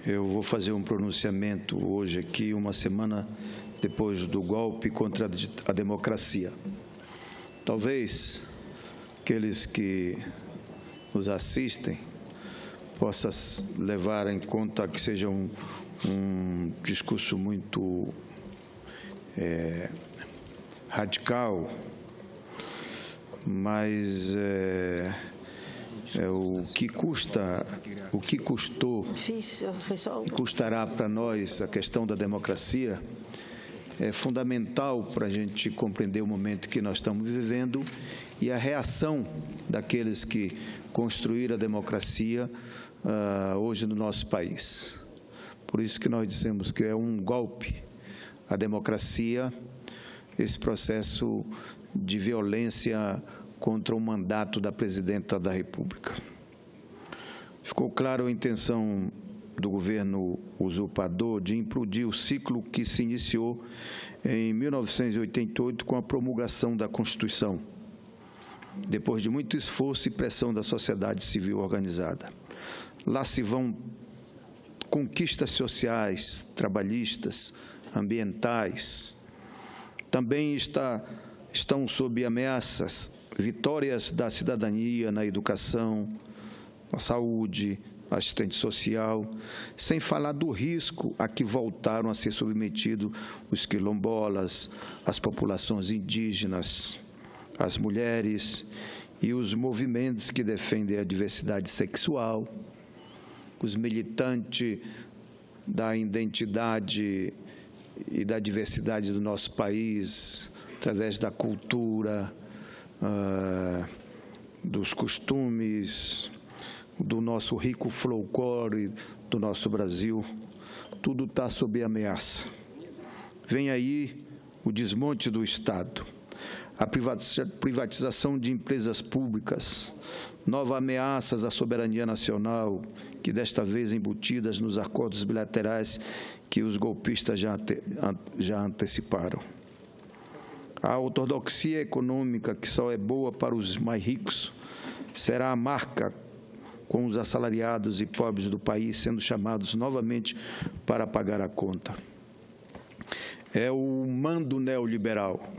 Eu vou fazer um pronunciamento hoje aqui, uma semana depois do golpe contra a democracia. Talvez aqueles que nos assistem possam levar em conta que seja um discurso muito radical, mas o que custou e custará para nós a questão da democracia é fundamental para a gente compreender o momento que nós estamos vivendo e a reação daqueles que construíram a democracia hoje no nosso país. Por isso que nós dissemos que é um golpe a democracia, esse processo de violência contra o mandato da Presidenta da República. Ficou claro a intenção do governo usurpador de implodir o ciclo que se iniciou em 1988 com a promulgação da Constituição, depois de muito esforço e pressão da sociedade civil organizada. Lá se vão conquistas sociais, trabalhistas, ambientais. Também estão sob ameaças vitórias da cidadania na educação, na saúde, assistente social, sem falar do risco a que voltaram a ser submetidos os quilombolas, as populações indígenas, as mulheres e os movimentos que defendem a diversidade sexual, os militantes da identidade e da diversidade do nosso país, através da cultura, dos costumes, do nosso rico folclore do nosso Brasil, tudo está sob ameaça. Vem aí o desmonte do Estado, a privatização de empresas públicas, novas ameaças à soberania nacional, que desta vez embutidas nos acordos bilaterais que os golpistas já anteciparam. A ortodoxia econômica, que só é boa para os mais ricos, será a marca com os assalariados e pobres do país sendo chamados novamente para pagar a conta. É o mando neoliberal,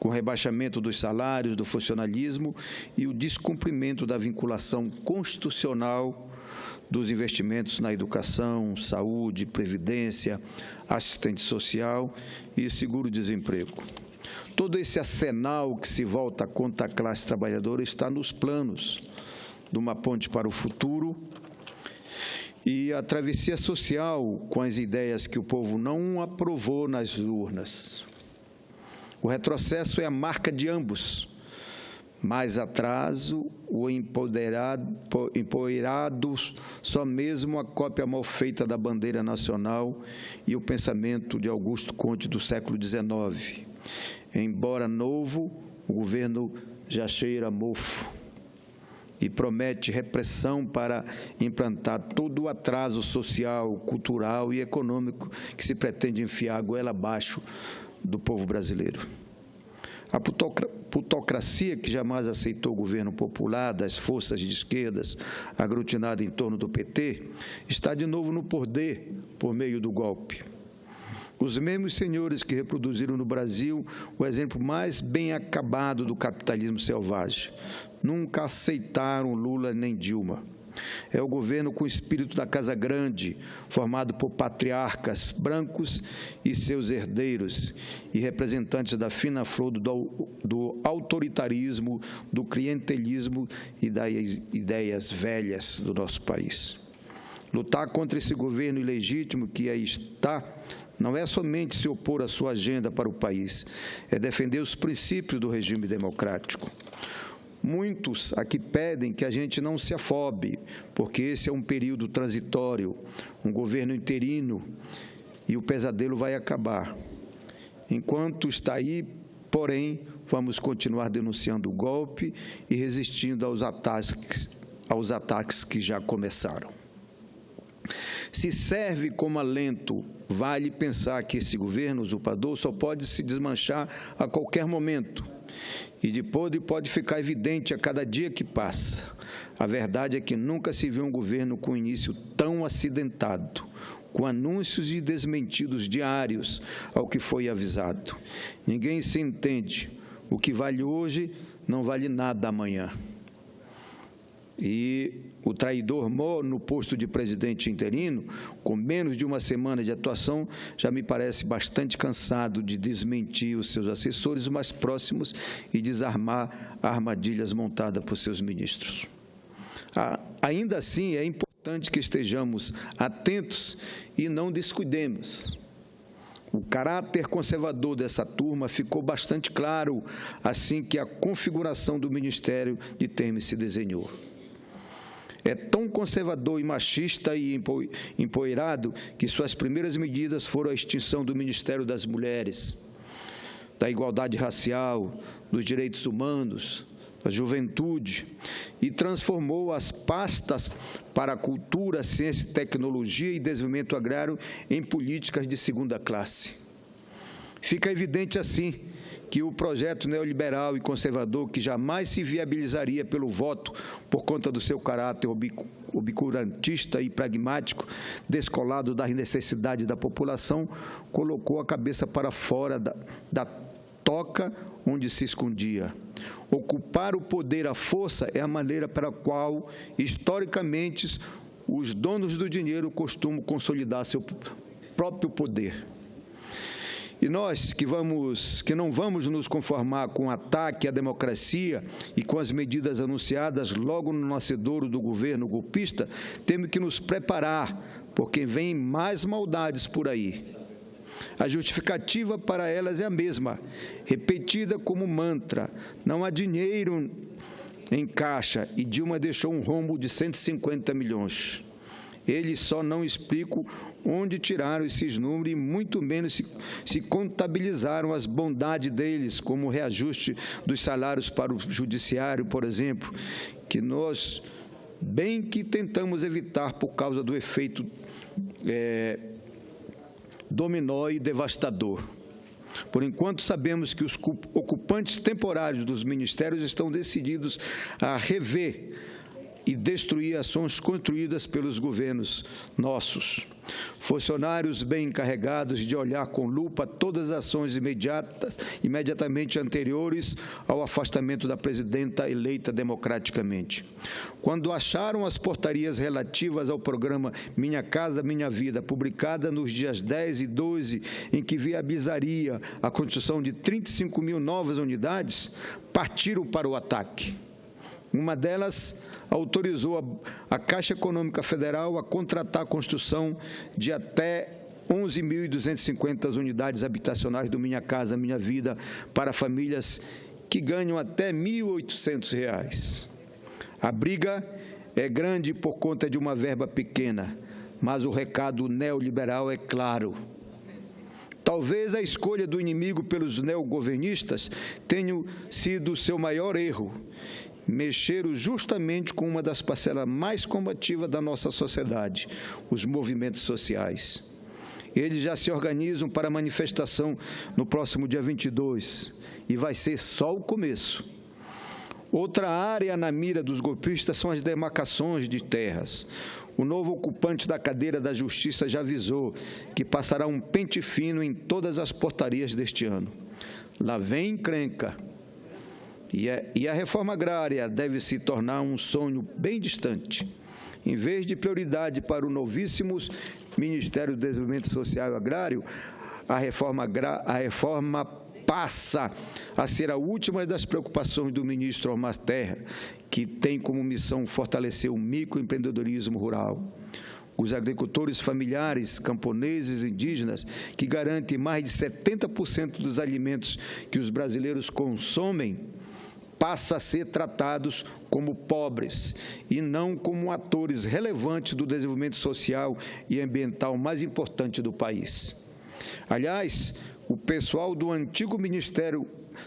com o rebaixamento dos salários, do funcionalismo e o descumprimento da vinculação constitucional dos investimentos na educação, saúde, previdência, assistente social e seguro-desemprego. Todo esse arsenal que se volta contra a classe trabalhadora está nos planos de uma ponte para o futuro e a travessia social com as ideias que o povo não aprovou nas urnas. O retrocesso é a marca de ambos. Mais atraso, o empoderado, só mesmo a cópia mal feita da bandeira nacional e o pensamento de Augusto Conte do século XIX. Embora novo, o governo já cheira mofo e promete repressão para implantar todo o atraso social, cultural e econômico que se pretende enfiar a goela abaixo do povo brasileiro. A plutocracia, que jamais aceitou o governo popular das forças de esquerdas aglutinada em torno do PT, está de novo no poder por meio do golpe. Os mesmos senhores que reproduziram no Brasil o exemplo mais bem acabado do capitalismo selvagem nunca aceitaram Lula nem Dilma. É o governo com o espírito da Casa Grande, formado por patriarcas brancos e seus herdeiros, e representantes da fina flor do autoritarismo, do clientelismo e das ideias velhas do nosso país. Lutar contra esse governo ilegítimo que aí está não é somente se opor à sua agenda para o país, é defender os princípios do regime democrático. Muitos aqui pedem que a gente não se afobe, porque esse é um período transitório, um governo interino, e o pesadelo vai acabar. Enquanto está aí, porém, vamos continuar denunciando o golpe e resistindo aos ataques que já começaram. Se serve como alento, vale pensar que esse governo usurpador só pode se desmanchar a qualquer momento. E depois pode ficar evidente a cada dia que passa. A verdade é que nunca se viu um governo com início tão acidentado, com anúncios e desmentidos diários ao que foi avisado. Ninguém se entende. O que vale hoje não vale nada amanhã. E o traidor Moro, no posto de presidente interino, com menos de uma semana de atuação, já me parece bastante cansado de desmentir os seus assessores mais próximos e desarmar armadilhas montadas por seus ministros. Ainda assim, é importante que estejamos atentos e não descuidemos. O caráter conservador dessa turma ficou bastante claro assim que a configuração do Ministério de Temer se desenhou. É tão conservador e machista e empoeirado que suas primeiras medidas foram a extinção do Ministério das Mulheres, da Igualdade Racial, dos Direitos Humanos, da Juventude, e transformou as pastas para a Cultura, Ciência, Tecnologia e Desenvolvimento Agrário em políticas de segunda classe. Fica evidente, assim, que o projeto neoliberal e conservador, que jamais se viabilizaria pelo voto por conta do seu caráter obscurantista e pragmático, descolado das necessidades da população, colocou a cabeça para fora da toca onde se escondia. Ocupar o poder à força é a maneira para a qual, historicamente, os donos do dinheiro costumam consolidar seu próprio poder. E nós que não vamos nos conformar com o ataque à democracia e com as medidas anunciadas logo no nascedouro do governo golpista, temos que nos preparar, porque vem mais maldades por aí. A justificativa para elas é a mesma, repetida como mantra: não há dinheiro em caixa e Dilma deixou um rombo de 150 milhões. Eles só não explicam onde tiraram esses números e muito menos se contabilizaram as bondades deles, como o reajuste dos salários para o judiciário, por exemplo, que nós bem que tentamos evitar por causa do efeito dominó e devastador. Por enquanto, sabemos que os ocupantes temporários dos ministérios estão decididos a rever e destruir ações construídas pelos governos nossos. Funcionários bem encarregados de olhar com lupa todas as ações imediatamente anteriores ao afastamento da presidenta eleita democraticamente. Quando acharam as portarias relativas ao programa Minha Casa Minha Vida, publicada nos dias 10 e 12, em que viabilizaria a construção de 35 mil novas unidades, partiram para o ataque. Uma delas autorizou a Caixa Econômica Federal a contratar a construção de até 11.250 unidades habitacionais do Minha Casa Minha Vida para famílias que ganham até R$ 1.800. A briga é grande por conta de uma verba pequena, mas o recado neoliberal é claro. Talvez a escolha do inimigo pelos neogovernistas tenha sido seu maior erro. Mexeram justamente com uma das parcelas mais combativas da nossa sociedade, os movimentos sociais. Eles já se organizam para a manifestação no próximo dia 22, e vai ser só o começo. Outra área na mira dos golpistas são as demarcações de terras. O novo ocupante da cadeira da Justiça já avisou que passará um pente fino em todas as portarias deste ano. Lá vem encrenca. E a reforma agrária deve se tornar um sonho bem distante. Em vez de prioridade para o novíssimo Ministério do Desenvolvimento Social e Agrário, a reforma passa a ser a última das preocupações do ministro Omar Terra, que tem como missão fortalecer o microempreendedorismo rural. Os agricultores familiares, camponeses e indígenas, que garantem mais de 70% dos alimentos que os brasileiros consomem, passam a ser tratados como pobres e não como atores relevantes do desenvolvimento social e ambiental mais importante do país. Aliás, o pessoal do antigo Ministério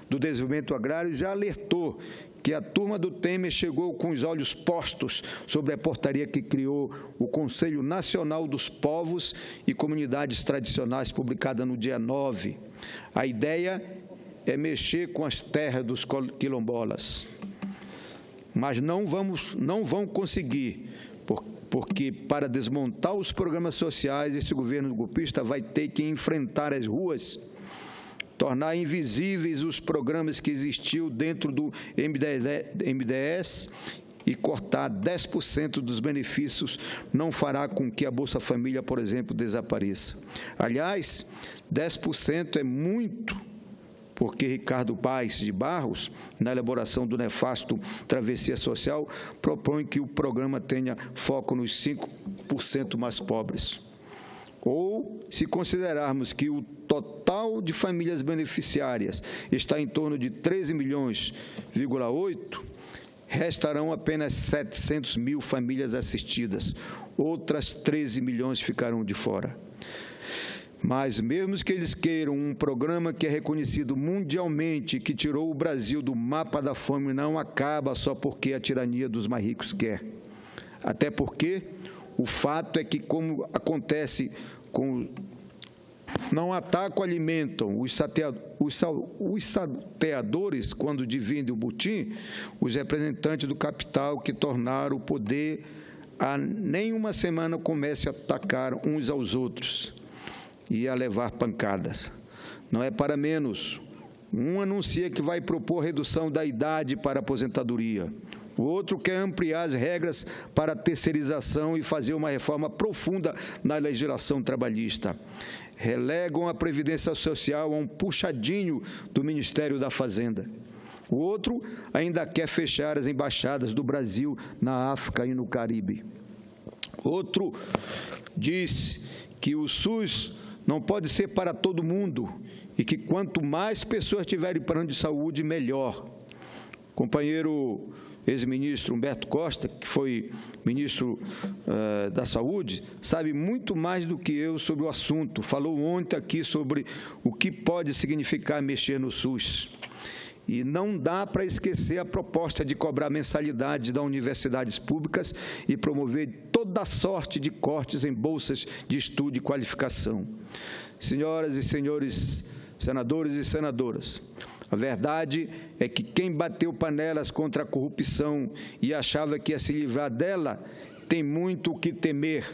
do Desenvolvimento Agrário já alertou que a turma do Temer chegou com os olhos postos sobre a portaria que criou o Conselho Nacional dos Povos e Comunidades Tradicionais, publicada no dia 9. A ideia é mexer com as terras dos quilombolas. mas não vão conseguir, porque para desmontar os programas sociais, esse governo golpista vai ter que enfrentar as ruas, tornar invisíveis os programas que existiam dentro do MDS e cortar 10% dos benefícios não fará com que a Bolsa Família, por exemplo, desapareça. Aliás, 10% é muito, porque Ricardo Paes de Barros, na elaboração do nefasto Travessia Social, propõe que o programa tenha foco nos 5% mais pobres. Ou, se considerarmos que o total de famílias beneficiárias está em torno de 13 milhões,8, restarão apenas 700 mil famílias assistidas. Outras 13 milhões ficarão de fora. Mas, mesmo que eles queiram um programa que é reconhecido mundialmente, que tirou o Brasil do mapa da fome, não acaba só porque a tirania dos mais ricos quer. Até porque o fato é que, como acontece com... Não atacam, alimentam os salteadores quando dividem o butim, os representantes do capital que tornaram o poder há nem uma semana comece a atacar uns aos outros e a levar pancadas. Não é para menos. Um anuncia que vai propor redução da idade para a aposentadoria. O outro quer ampliar as regras para a terceirização e fazer uma reforma profunda na legislação trabalhista. Relegam a Previdência Social a um puxadinho do Ministério da Fazenda. O outro ainda quer fechar as embaixadas do Brasil na África e no Caribe. Outro diz que o SUS não pode ser para todo mundo e que quanto mais pessoas tiverem plano de saúde, melhor. Companheiro ex-ministro Humberto Costa, que foi ministro da Saúde, sabe muito mais do que eu sobre o assunto. Falou ontem aqui sobre o que pode significar mexer no SUS. E não dá para esquecer a proposta de cobrar mensalidade das universidades públicas e promover toda sorte de cortes em bolsas de estudo e qualificação. Senhoras e senhores senadores e senadoras, a verdade é que quem bateu panelas contra a corrupção e achava que ia se livrar dela, tem muito o que temer,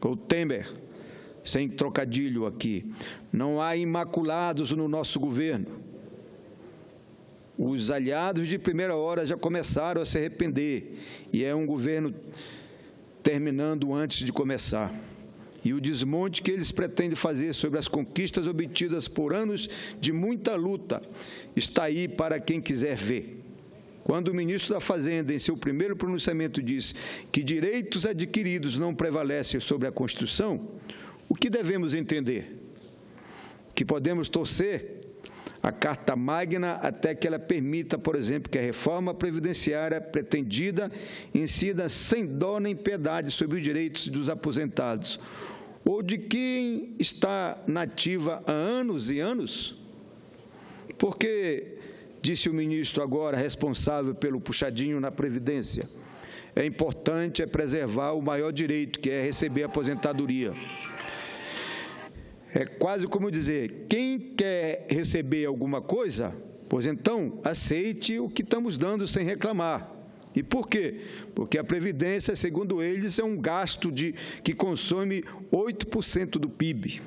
ou temer, sem trocadilho aqui. Não há imaculados no nosso governo. Os aliados de primeira hora já começaram a se arrepender, e é um governo terminando antes de começar. E o desmonte que eles pretendem fazer sobre as conquistas obtidas por anos de muita luta está aí para quem quiser ver. Quando o ministro da Fazenda, em seu primeiro pronunciamento, disse que direitos adquiridos não prevalecem sobre a Constituição, o que devemos entender? Que podemos torcer a Carta Magna até que ela permita, por exemplo, que a reforma previdenciária pretendida incida sem dó nem piedade sobre os direitos dos aposentados, ou de quem está na ativa há anos e anos? Porque, disse o ministro agora responsável pelo puxadinho na Previdência, é importante preservar o maior direito, que é receber a aposentadoria. É quase como dizer, quem quer receber alguma coisa, pois então aceite o que estamos dando sem reclamar. E por quê? Porque a Previdência, segundo eles, é um gasto que consome 8% do PIB.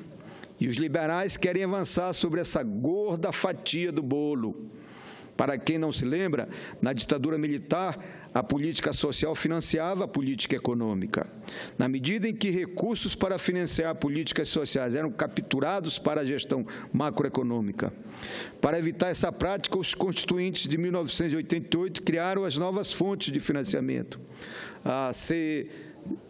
E os liberais querem avançar sobre essa gorda fatia do bolo. Para quem não se lembra, na ditadura militar, a política social financiava a política econômica. Na medida em que recursos para financiar políticas sociais eram capturados para a gestão macroeconômica. Para evitar essa prática, os constituintes de 1988 criaram as novas fontes de financiamento, a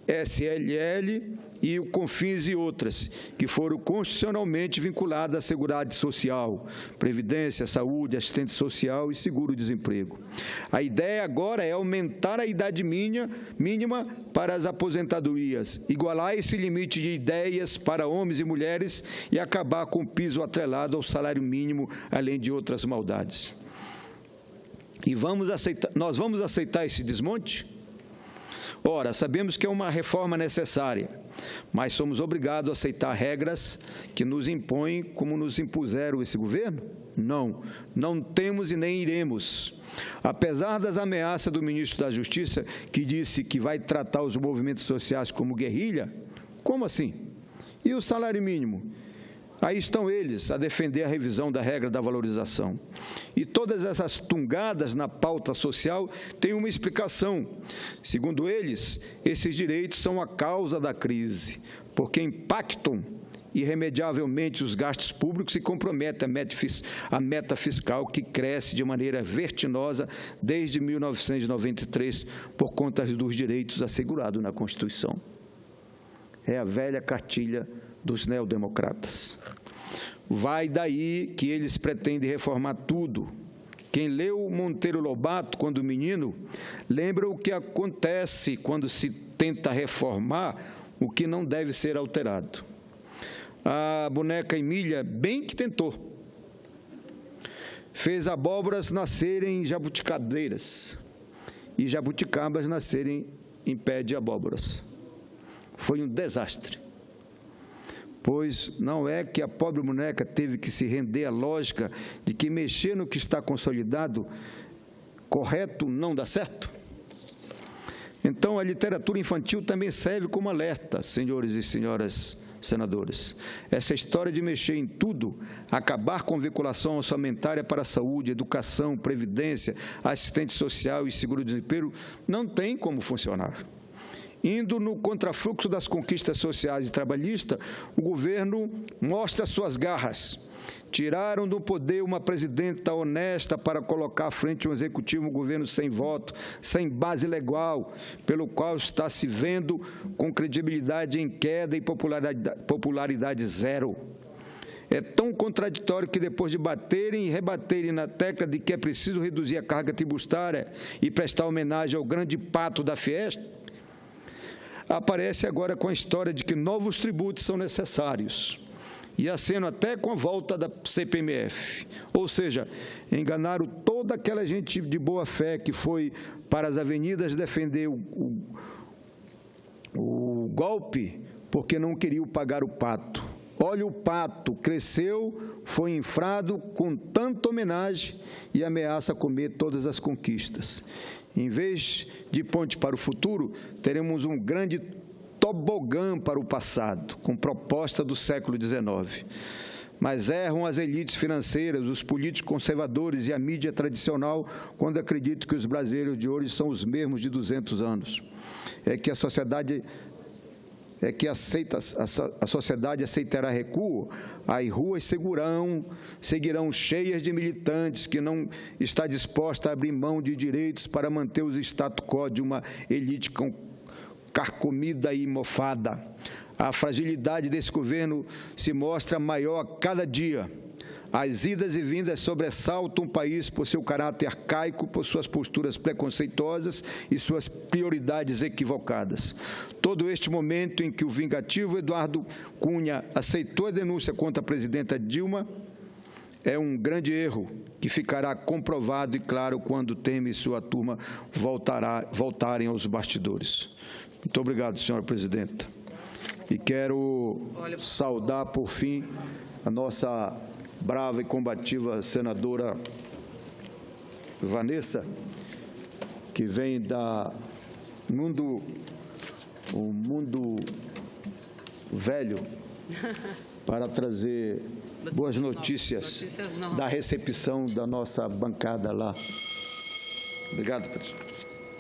CSLL e o CONFINS e outras, que foram constitucionalmente vinculadas à Seguridade Social, Previdência, Saúde, Assistente Social e Seguro-Desemprego. A ideia agora é aumentar a idade mínima para as aposentadorias, igualar esse limite de ideias para homens e mulheres e acabar com o piso atrelado ao salário mínimo, além de outras maldades. E nós vamos aceitar esse desmonte? Ora, sabemos que é uma reforma necessária, mas somos obrigados a aceitar regras que nos impõem como nos impuseram esse governo? Não, não temos e nem iremos. Apesar das ameaças do ministro da Justiça, que disse que vai tratar os movimentos sociais como guerrilha, como assim? E o salário mínimo? Aí estão eles a defender a revisão da regra da valorização. E todas essas tungadas na pauta social têm uma explicação. Segundo eles, esses direitos são a causa da crise, porque impactam irremediavelmente os gastos públicos e comprometem a meta fiscal que cresce de maneira vertiginosa desde 1993 por conta dos direitos assegurados na Constituição. É a velha cartilha dos neodemocratas. Vai daí que eles pretendem reformar tudo. Quem leu Monteiro Lobato quando menino, lembra o que acontece quando se tenta reformar o que não deve ser alterado. A boneca Emília bem que tentou. Fez abóboras nascerem em jabuticabeiras e jabuticabas nascerem em pé de abóboras. Foi um desastre. Pois não é que a pobre boneca teve que se render à lógica de que mexer no que está consolidado, correto, não dá certo? Então, a literatura infantil também serve como alerta, senhores e senhoras senadores. Essa história de mexer em tudo, acabar com vinculação orçamentária para a saúde, educação, previdência, assistente social e seguro-desemprego, não tem como funcionar. Indo no contrafluxo das conquistas sociais e trabalhistas, o governo mostra suas garras. Tiraram do poder uma presidenta honesta para colocar à frente um executivo, um governo sem voto, sem base legal, pelo qual está se vendo com credibilidade em queda e popularidade zero. É tão contraditório que, depois de baterem e rebaterem na tecla de que é preciso reduzir a carga tributária e prestar homenagem ao grande pato da Fiesp, aparece agora com a história de que novos tributos são necessários, e aceno até com a volta da CPMF. Ou seja, enganaram toda aquela gente de boa fé que foi para as avenidas defender o golpe porque não queriam pagar o pato. Olha, o pato cresceu, foi infrado com tanta homenagem e ameaça comer todas as conquistas. Em vez de ponte para o futuro, teremos um grande tobogã para o passado, com proposta do século XIX. Mas erram as elites financeiras, os políticos conservadores e a mídia tradicional quando acreditam que os brasileiros de hoje são os mesmos de 200 anos. A sociedade aceitará recuo, as ruas seguirão cheias de militantes que não está disposta a abrir mão de direitos para manter os status quo de uma elite carcomida e mofada. A fragilidade desse governo se mostra maior a cada dia. As idas e vindas sobressaltam o país por seu caráter arcaico, por suas posturas preconceituosas e suas prioridades equivocadas. Todo este momento em que o vingativo Eduardo Cunha aceitou a denúncia contra a presidenta Dilma é um grande erro que ficará comprovado e claro quando Temer e sua turma voltarem aos bastidores. Muito obrigado, senhora presidenta. E quero saudar, por fim, a nossa brava e combativa senadora Vanessa, que vem o mundo velho para trazer boas notícias da recepção da nossa bancada lá. Obrigado, professor.